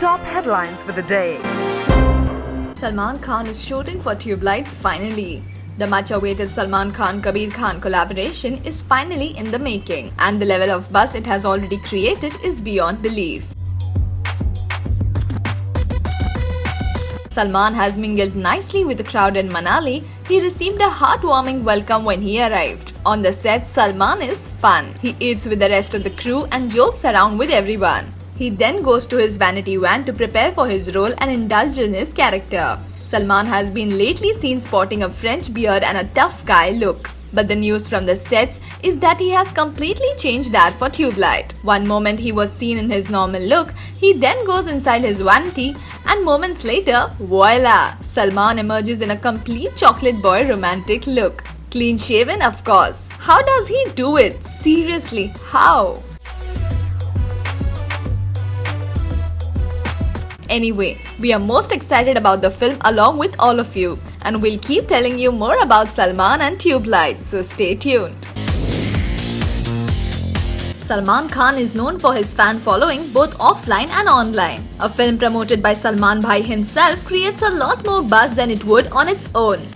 top headlines for the day. Salman Khan is shooting for Tubelight finally. The much-awaited Salman Khan-Kabir Khan collaboration is finally in the making, and the level of buzz it has already created is beyond belief. Salman has mingled nicely with the crowd in Manali. He received a heartwarming welcome when he arrived. On the set, Salman is fun. He eats with the rest of the crew and jokes around with everyone. He then goes to his vanity van to prepare for his role and indulge in his character. Salman has been lately seen sporting a French beard and a tough guy look. But the news from the sets is that he has completely changed that for Tubelight. One moment he was seen in his normal look, he then goes inside his vanity, and moments later, voila! Salman emerges in a complete chocolate boy romantic look. Clean shaven, of course. How does he do it? Seriously, how? Anyway, we are most excited about the film along with all of you, and we'll keep telling you more about Salman and Tubelight, so stay tuned. Salman Khan is known for his fan following both offline and online. A film promoted by Salman Bhai himself creates a lot more buzz than it would on its own.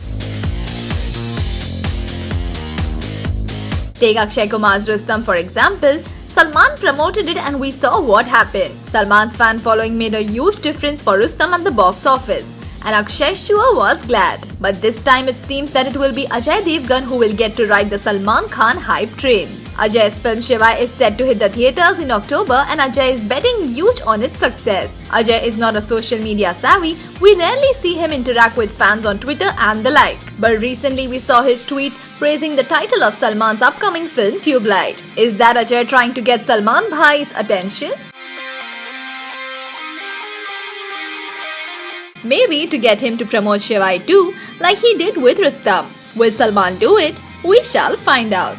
Take Akshay Kumar's Rustom for example. Salman promoted it and we saw what happened. Salman's fan following made a huge difference for Rustom at the box office, and Akshay sure was glad. But this time it seems that it will be Ajay Devgan who will get to ride the Salman Khan hype train. Ajay's film Shiva is set to hit the theatres in October, and Ajay is betting huge on its success. Ajay is not a social media savvy. We rarely see him interact with fans on Twitter and the like. But recently we saw his tweet praising the title of Salman's upcoming film Tubelight. Is that Ajay trying to get Salman Bhai's attention? Maybe to get him to promote Shiva too, like he did with Rustom. Will Salman do it? We shall find out.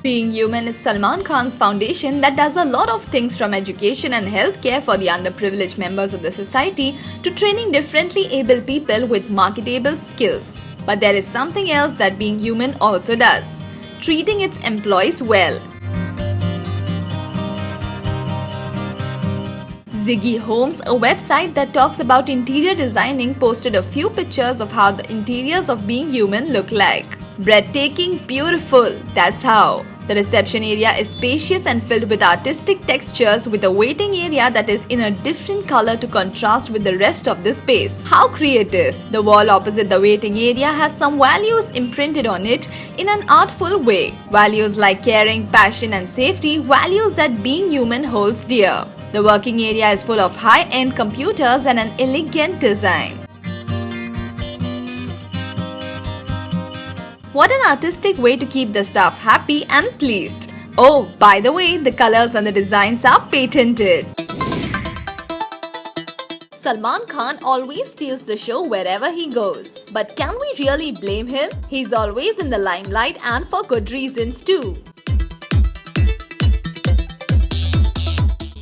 Being Human is Salman Khan's foundation that does a lot of things from education and healthcare for the underprivileged members of the society to training differently able people with marketable skills. But there is something else that Being Human also does: treating its employees well. Ziggy Homes, a website that talks about interior designing, posted a few pictures of how the interiors of Being Human look like. Breathtaking, beautiful, that's how. The reception area is spacious and filled with artistic textures, with a waiting area that is in a different color to contrast with the rest of the space. How creative! The wall opposite the waiting area has some values imprinted on it in an artful way. Values like caring, passion and safety, values that Being Human holds dear. The working area is full of high-end computers and an elegant design. What an artistic way to keep the staff happy and pleased. Oh, by the way, the colors and the designs are patented. Salman Khan always steals the show wherever he goes. But can we really blame him? He's always in the limelight, and for good reasons too.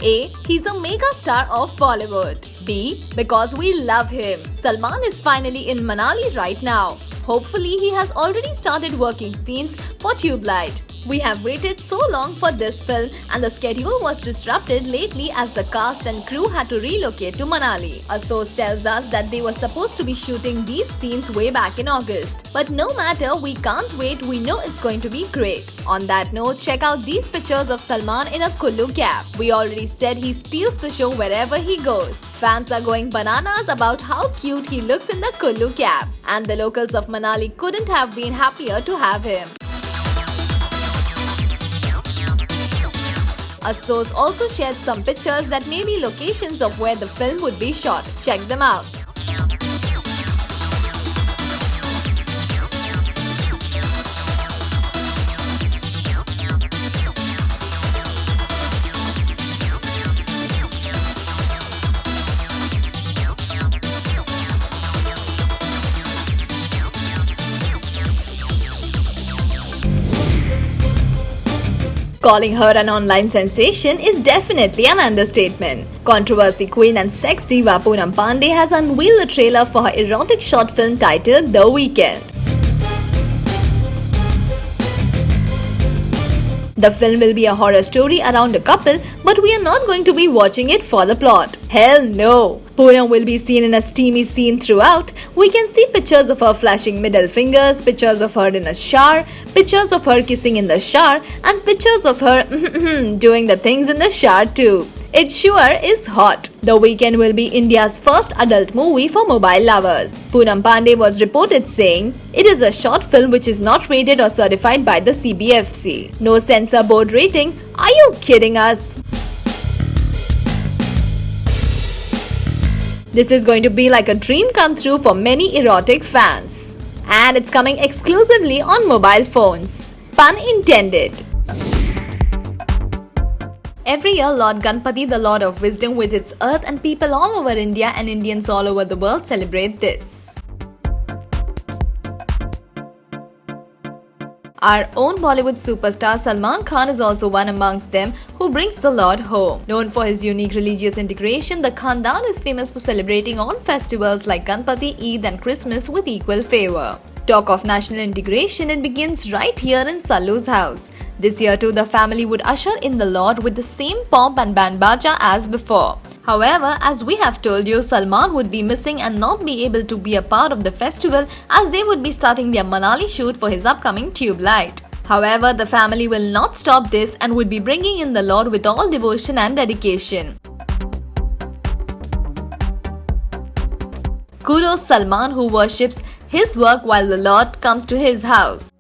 A. He's a mega star of Bollywood. B. Because we love him. Salman is finally in Manali right now. Hopefully, he has already started working scenes for Tubelight. We have waited so long for this film, and the schedule was disrupted lately as the cast and crew had to relocate to Manali. A source tells us that they were supposed to be shooting these scenes way back in August. But no matter, we can't wait, we know it's going to be great. On that note, check out these pictures of Salman in a Kullu cap. We already said he steals the show wherever he goes. Fans are going bananas about how cute he looks in the Kullu cap. And the locals of Manali couldn't have been happier to have him. A source also shared some pictures that may be locations of where the film would be shot. Check them out. Calling her an online sensation is definitely an understatement. Controversy queen and sex diva Poonam Pandey has unveiled a trailer for her erotic short film titled The Weekend. The film will be a horror story around a couple, but we are not going to be watching it for the plot. Hell no! Poonam will be seen in a steamy scene throughout. We can see pictures of her flashing middle fingers, pictures of her in a shower, pictures of her kissing in the shower, and pictures of her doing the things in the shower too. It sure is hot. The Weekend will be India's first adult movie for mobile lovers. Poonam Pandey was reported saying, "It is a short film which is not rated or certified by the CBFC. No censor board rating. Are you kidding us?" This is going to be like a dream come true for many erotic fans. And it's coming exclusively on mobile phones. Pun intended. Every year, Lord Ganpati, the Lord of Wisdom, visits Earth, and people all over India and Indians all over the world celebrate this. Our own Bollywood superstar Salman Khan is also one amongst them who brings the Lord home. Known for his unique religious integration, the Khandan is famous for celebrating all festivals like Ganpati, Eid and Christmas with equal favor. Talk of national integration, it begins right here in Sallu's house. This year too, the family would usher in the Lord with the same pomp and band baja as before. However, as we have told you, Salman would be missing and not be able to be a part of the festival as they would be starting their Manali shoot for his upcoming Tube Light. However, the family will not stop this and would be bringing in the Lord with all devotion and dedication. Kudos Salman, who worships his work while the Lord comes to his house.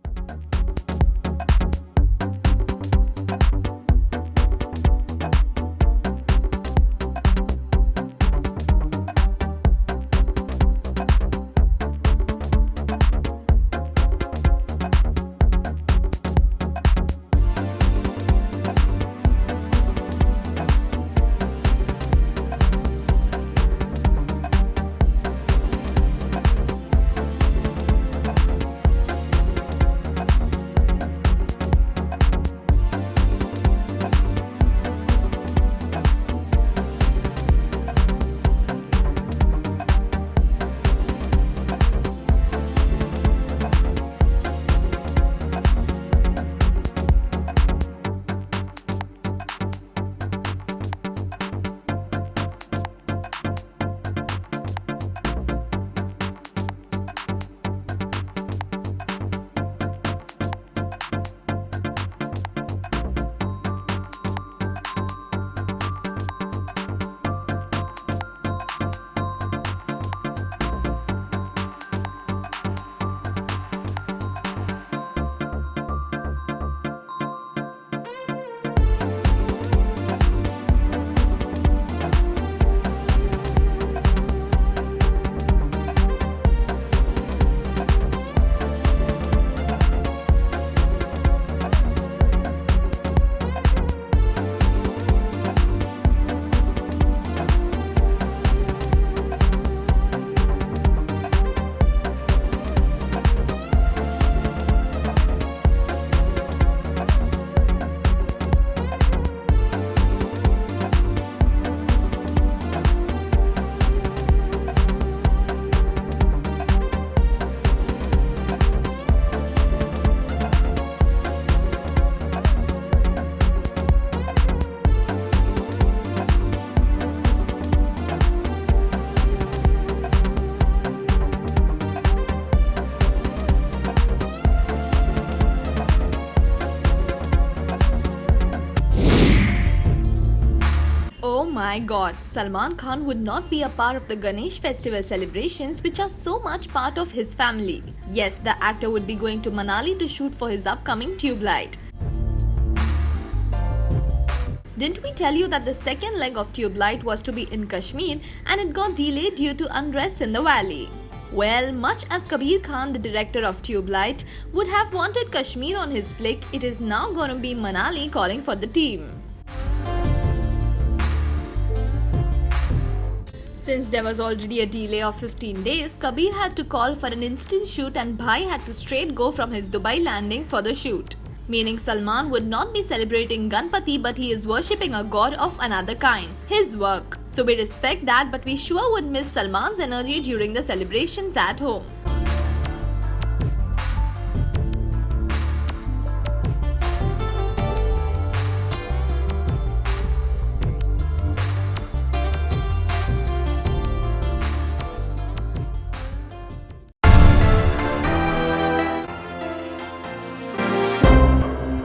Oh my god, Salman Khan would not be a part of the Ganesh festival celebrations which are so much part of his family. Yes, the actor would be going to Manali to shoot for his upcoming Tube Light. Didn't we tell you that the second leg of Tube Light was to be in Kashmir and it got delayed due to unrest in the valley? Well, much as Kabir Khan, the director of Tube Light, would have wanted Kashmir on his flick, it is now going to be Manali calling for the team. Since there was already a delay of 15 days, Kabir had to call for an instant shoot and Bhai had to straight go from his Dubai landing for the shoot. Meaning Salman would not be celebrating Ganpati but he is worshipping a god of another kind, his work. So we respect that, but we sure would miss Salman's energy during the celebrations at home.